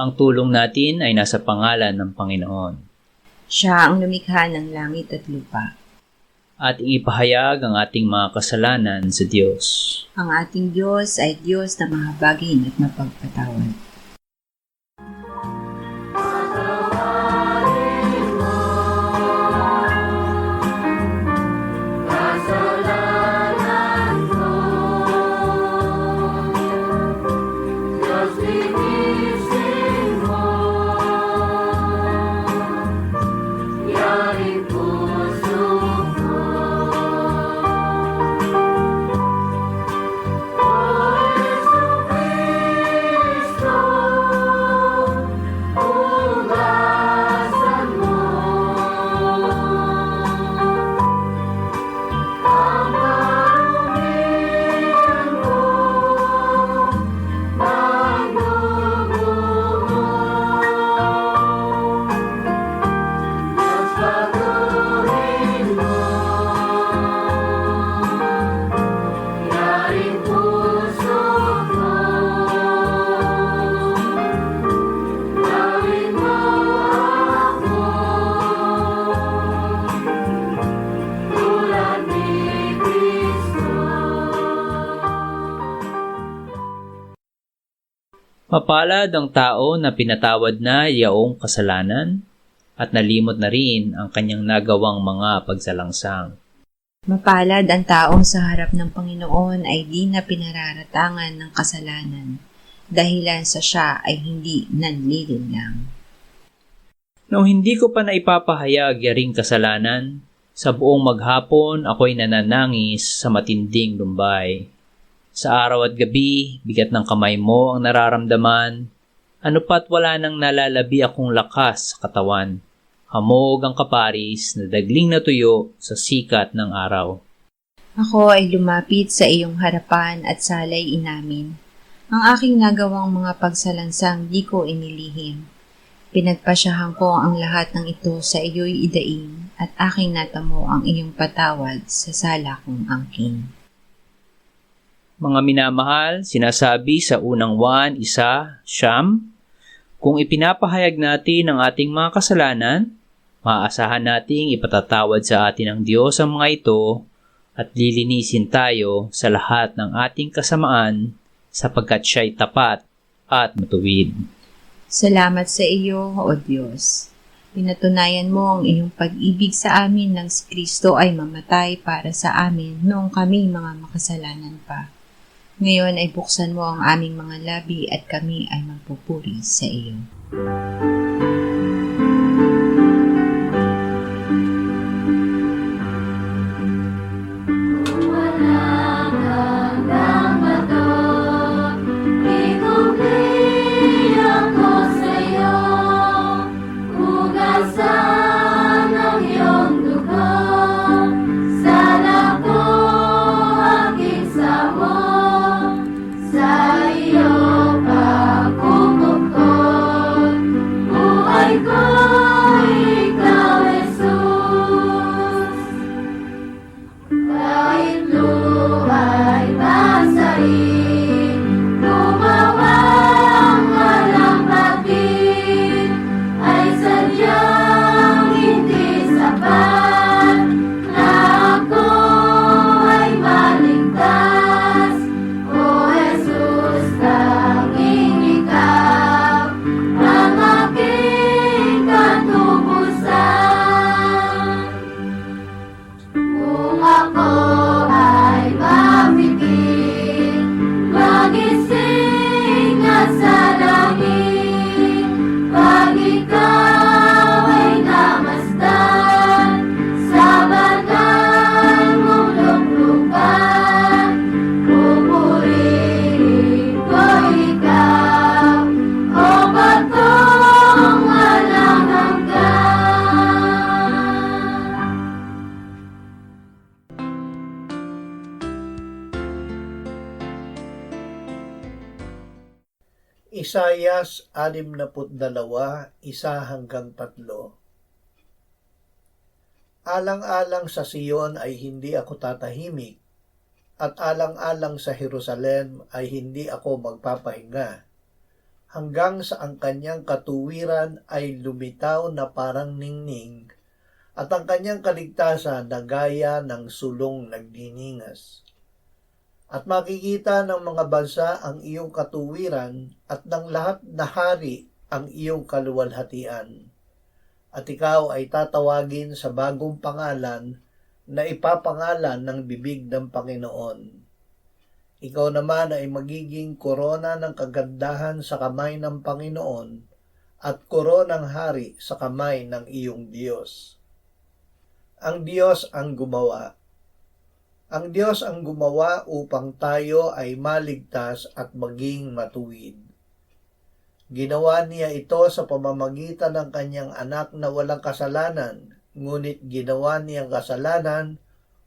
Ang tulong natin ay nasa pangalan ng Panginoon. Siya ang lumikha ng langit at lupa. Ating ipahayag ang ating mga kasalanan sa Diyos. Ang ating Diyos ay Diyos na mahabagin at mapagpatawad. Mapalad ang tao na pinatawad na yaong kasalanan at nalimot na rin ang kanyang nagawang mga pagsalangsang. Mapalad ang taong sa harap ng Panginoon ay di na pinararatangan ng kasalanan, dahilan sa siya ay hindi nanlilinlang. Nung hindi ko pa naipapahayag yaring kasalanan, sa buong maghapon ako'y nananangis sa matinding lumbay. Sa araw at gabi, bigat ng kamay mo ang nararamdaman. Ano pa't wala nang nalalabi akong lakas sa katawan. Hamog ang kaparis na dagling na tuyo sa sikat ng araw. Ako ay lumapit sa iyong harapan at salay inamin. Ang aking nagawang mga pagsalansang di ko inilihim. Pinagpasyahan ko ang lahat ng ito sa iyo'y idaing at aking natamo ang iyong patawad sa sala kong angkin. Mga minamahal, sinasabi sa unang Juan 1:9, kung ipinapahayag natin ang ating mga kasalanan, maaasahan nating ipatatawad sa atin ng Diyos ang mga ito at lilinisin tayo sa lahat ng ating kasamaan sapagkat siya'y tapat at matuwid. Salamat sa iyo, O Diyos. Pinatunayan mo ang iyong pag-ibig sa amin nang si Kristo ay mamatay para sa amin noong kami mga makasalanan pa. Ngayon ay buksan mo ang aming mga labi at kami ay magpupuri sa iyo. Isayas 62, 1-3. Alang-alang sa Siyon ay hindi ako tatahimik, at alang-alang sa Jerusalem ay hindi ako magpapahinga, hanggang sa ang kanyang katuwiran ay lumitaw na parang ningning at ang kanyang kaligtasan na gaya ng sulong nagniningas. At makikita ng mga bansa ang iyong katuwiran at ng lahat na hari ang iyong kaluwalhatian. At ikaw ay tatawagin sa bagong pangalan na ipapangalan ng bibig ng Panginoon. Ikaw naman ay magiging korona ng kagandahan sa kamay ng Panginoon at koronang hari sa kamay ng iyong Diyos. Ang Diyos ang gumawa. Ang Diyos ang gumawa upang tayo ay maligtas at maging matuwid. Ginawa niya ito sa pamamagitan ng kanyang anak na walang kasalanan, ngunit ginawa niyang kasalanan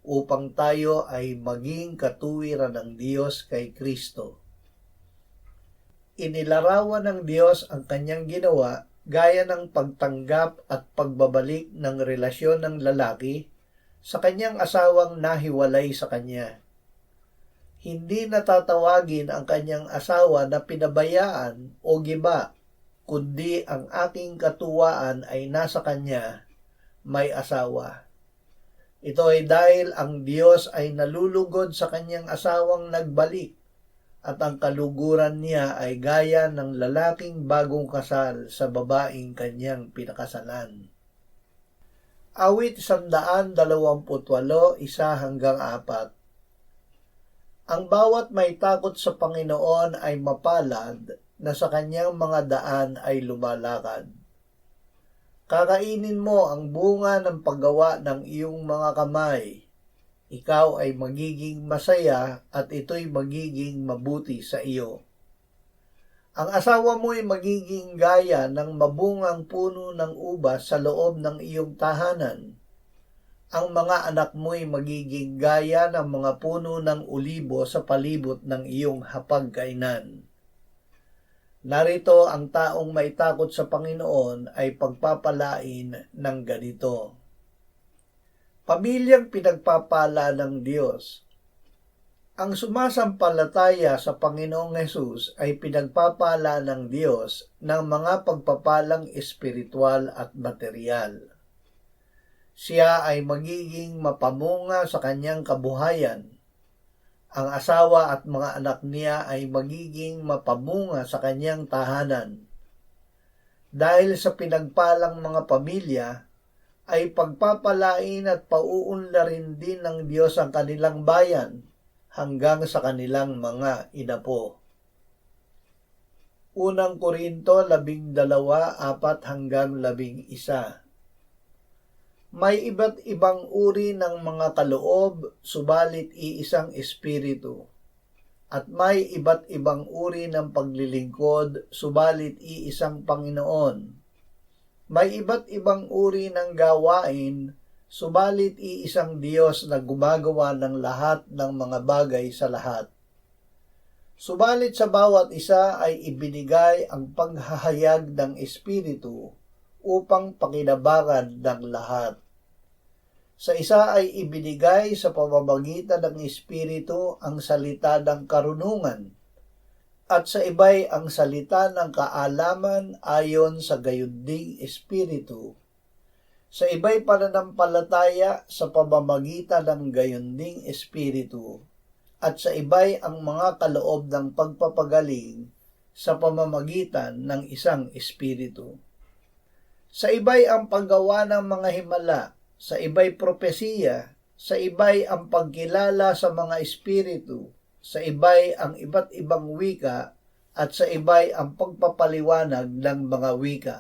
upang tayo ay maging katuwiran ng Diyos kay Kristo. Inilarawan ng Diyos ang kanyang ginawa gaya ng pagtanggap at pagbabalik ng relasyon ng lalaki sa kanyang asawang nahiwalay sa kanya. Hindi natatawagin ang kanyang asawa na pinabayaan o giba, kundi ang aking katuwaan ay nasa kanya, may asawa. Ito ay dahil ang Diyos ay nalulugod sa kanyang asawang nagbalik at ang kaluguran niya ay gaya ng lalaking bagong kasal sa babaeng kanyang pinakasalan. Awit 128, 1-4. Ang bawat may takot sa Panginoon ay mapalad na sa kanyang mga daan ay lumalakad. Kakainin mo ang bunga ng paggawa ng iyong mga kamay. Ikaw ay magiging masaya at ito'y magiging mabuti sa iyo. Ang asawa mo ay magiging gaya ng mabungang puno ng ubas sa loob ng iyong tahanan. Ang mga anak mo'y magiging gaya ng mga puno ng ulibo sa palibot ng iyong hapagkainan. Narito ang taong may takot sa Panginoon ay pagpapalain ng ganito. Pamilyang pinagpapala ng Diyos. Ang sumasampalataya sa Panginoong Hesus ay pinagpapala ng Diyos ng mga pagpapalang espiritual at material. Siya ay magiging mapamunga sa kanyang kabuhayan. Ang asawa at mga anak niya ay magiging mapamunga sa kanyang tahanan. Dahil sa pinagpalang mga pamilya, ay pagpapalain at pauunlarin din ng Diyos ang kanilang bayan hanggang sa kanilang mga inapo. Unang Korinto 12:4-11. May iba't ibang uri ng mga kaloob, subalit iisang espiritu. At may iba't ibang uri ng paglilingkod, subalit iisang Panginoon. May iba't ibang uri ng gawain, subalit iisang Diyos na gumagawa ng lahat ng mga bagay sa lahat. Subalit sa bawat isa ay ibinigay ang paghahayag ng Espiritu upang pakinabangan ng lahat. Sa isa ay ibinigay sa pamamagitan ng Espiritu ang salita ng karunungan, at sa iba'y ang salita ng kaalaman ayon sa gayunding Espiritu. Sa iba'y pananampalataya sa pamamagitan ng gayunding Espiritu, at sa iba'y ang mga kaloob ng pagpapagaling sa pamamagitan ng isang Espiritu. Sa iba'y ang paggawa ng mga himala, sa iba'y propesiya, sa iba'y ang pagkilala sa mga espiritu, sa iba'y ang iba't ibang wika, at sa iba'y ang pagpapaliwanag ng mga wika.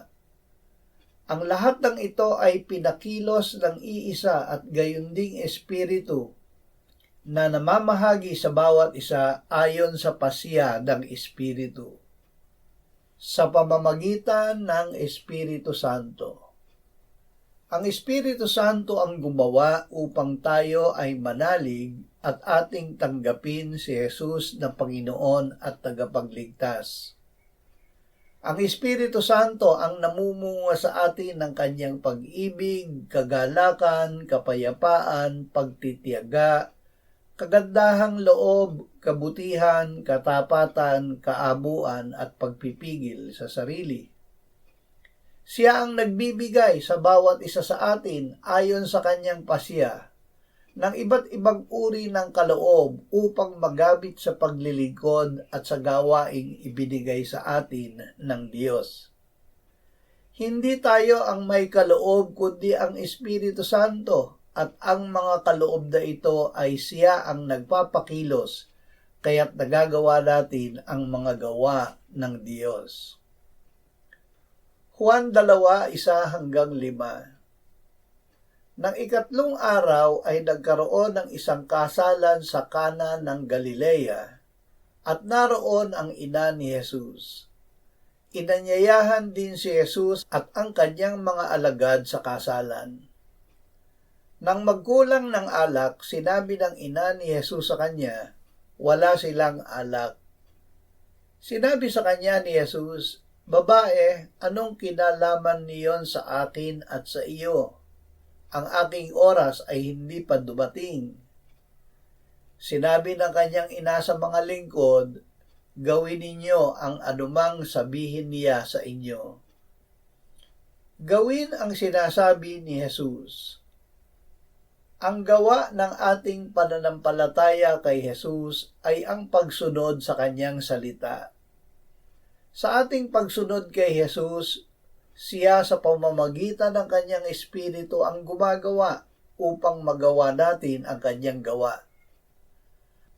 Ang lahat ng ito ay pinakilos ng iisa at gayunding espiritu na namamahagi sa bawat isa ayon sa pasya ng espiritu. Sa pamamagitan ng Espiritu Santo. Ang Espiritu Santo ang gumawa upang tayo ay manalig at ating tanggapin si Jesus na Panginoon at tagapagligtas. Ang Espiritu Santo ang namumunga sa atin ng kanyang pag-ibig, kagalakan, kapayapaan, pagtitiyaga, kagandahang loob, kabutihan, katapatan, kaabuan at pagpipigil sa sarili. Siya ang nagbibigay sa bawat isa sa atin ayon sa kanyang pasya ng iba't ibang uri ng kaloob upang magamit sa paglilingkod at sa gawaing ibinigay sa atin ng Diyos. Hindi tayo ang may kaloob kundi ang Espiritu Santo, at ang mga kaloob na ito ay siya ang nagpapakilos, kaya't nagagawa natin ang mga gawa ng Diyos. Juan 2:1-5. Nang ikatlong araw ay nagkaroon ng isang kasalan sa Kana ng Galilea, at naroon ang ina ni Jesus. Inanyayahan din si Jesus at ang kanyang mga alagad sa kasalan. Nang magkulang ng alak, sinabi ng ina ni Jesus sa kanya, wala silang alak. Sinabi sa kanya ni Jesus, babae, anong kinalaman niyon sa akin at sa iyo? Ang aking oras ay hindi pa dumating. Sinabi ng kanyang ina sa mga lingkod, gawin ninyo ang anumang sabihin niya sa inyo. Gawin ang sinasabi ni Jesus. Ang gawa ng ating pananampalataya kay Jesus ay ang pagsunod sa kanyang salita. Sa ating pagsunod kay Jesus, siya sa pamamagitan ng kanyang Espiritu ang gumagawa upang magawa natin ang kanyang gawa.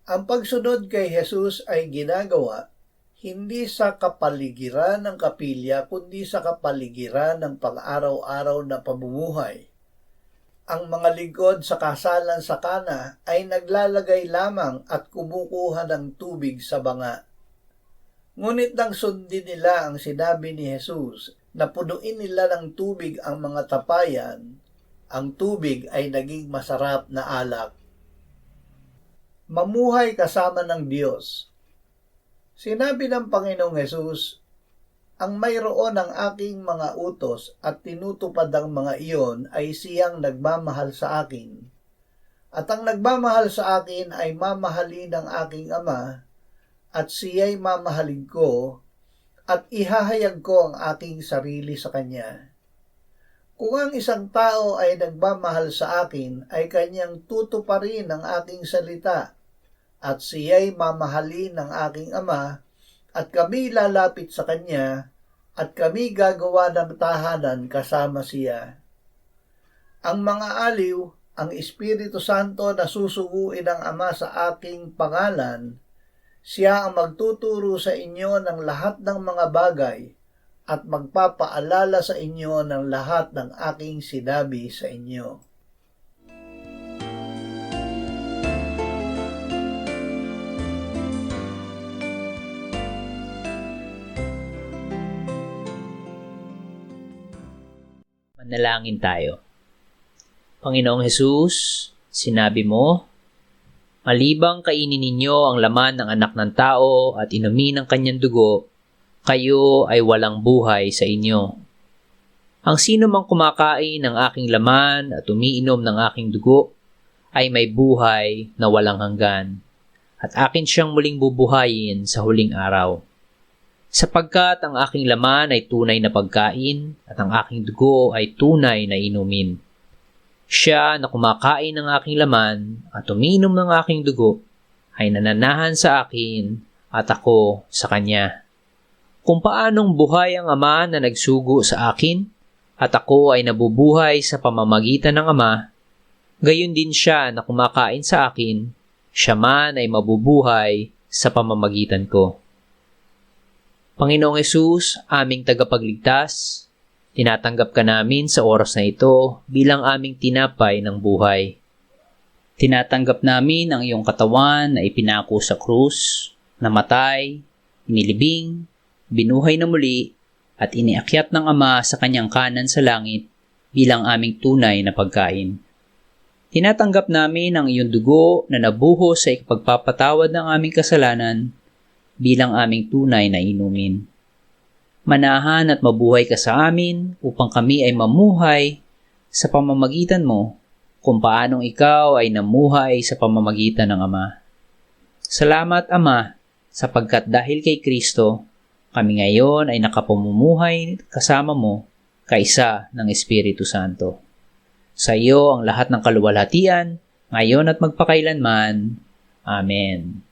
Ang pagsunod kay Jesus ay ginagawa hindi sa kapaligiran ng kapilya kundi sa kapaligiran ng pang-araw-araw na pamumuhay. Ang mga lingkod sa kasalan sa Kana ay naglalagay lamang at kumukuha ng tubig sa banga. Ngunit nang sundin nila ang sinabi ni Jesus na punuin nila ng tubig ang mga tapayan, ang tubig ay naging masarap na alak. Mamuhay kasama ng Diyos. Sinabi ng Panginoong Hesus, ang mayroon ng aking mga utos at tinutupad ang mga iyon ay siyang nagmamahal sa akin. At ang nagmamahal sa akin ay mamahalin ng aking Ama, at siya'y mamahalin ko, at ihahayag ko ang aking sarili sa kanya. Kung ang isang tao ay nagmamahal sa akin, ay kanyang tutuparin ang aking salita, at siya'y mamahalin ng aking Ama, at kami lalapit sa kanya, at kami gagawa ng tahanan kasama siya. Ang mga aliw, ang Espiritu Santo na susuguin ng Ama sa aking pangalan, siya ang magtuturo sa inyo ng lahat ng mga bagay, at magpapaalala sa inyo ng lahat ng aking sinabi sa inyo. Manalangin tayo. Panginoong Hesus, sinabi mo, malibang kainin ninyo ang laman ng anak ng tao at inumin ang kanyang dugo, kayo ay walang buhay sa inyo. Ang sino mang kumakain ng aking laman at umiinom ng aking dugo ay may buhay na walang hanggan, at akin siyang muling bubuhayin sa huling araw. Sapagkat ang aking laman ay tunay na pagkain at ang aking dugo ay tunay na inumin. Siya na kumakain ng aking laman at umiinom ng aking dugo ay nananahan sa akin at ako sa kanya. Kung paanong buhay ang Ama na nagsugo sa akin at ako ay nabubuhay sa pamamagitan ng Ama, gayon din siya na kumakain sa akin, siya man ay mabubuhay sa pamamagitan ko. Panginoong Hesus, aming tagapagligtas, tinatanggap ka namin sa oras na ito bilang aming tinapay ng buhay. Tinatanggap namin ang iyong katawan na ipinako sa krus, namatay, inilibing, binuhay na muli, at iniakyat ng Ama sa kanyang kanan sa langit bilang aming tunay na pagkain. Tinatanggap namin ang iyong dugo na nabuhos sa ikapagpapatawad ng aming kasalanan bilang aming tunay na inumin. Manahan at mabuhay ka sa amin upang kami ay mamuhay sa pamamagitan mo kung paanong ikaw ay namuhay sa pamamagitan ng Ama. Salamat, Ama, sapagkat dahil kay Kristo, kami ngayon ay nakapamumuhay kasama mo kaisa ng Espiritu Santo. Sa iyo ang lahat ng kaluwalhatian, ngayon at magpakailanman. Amen.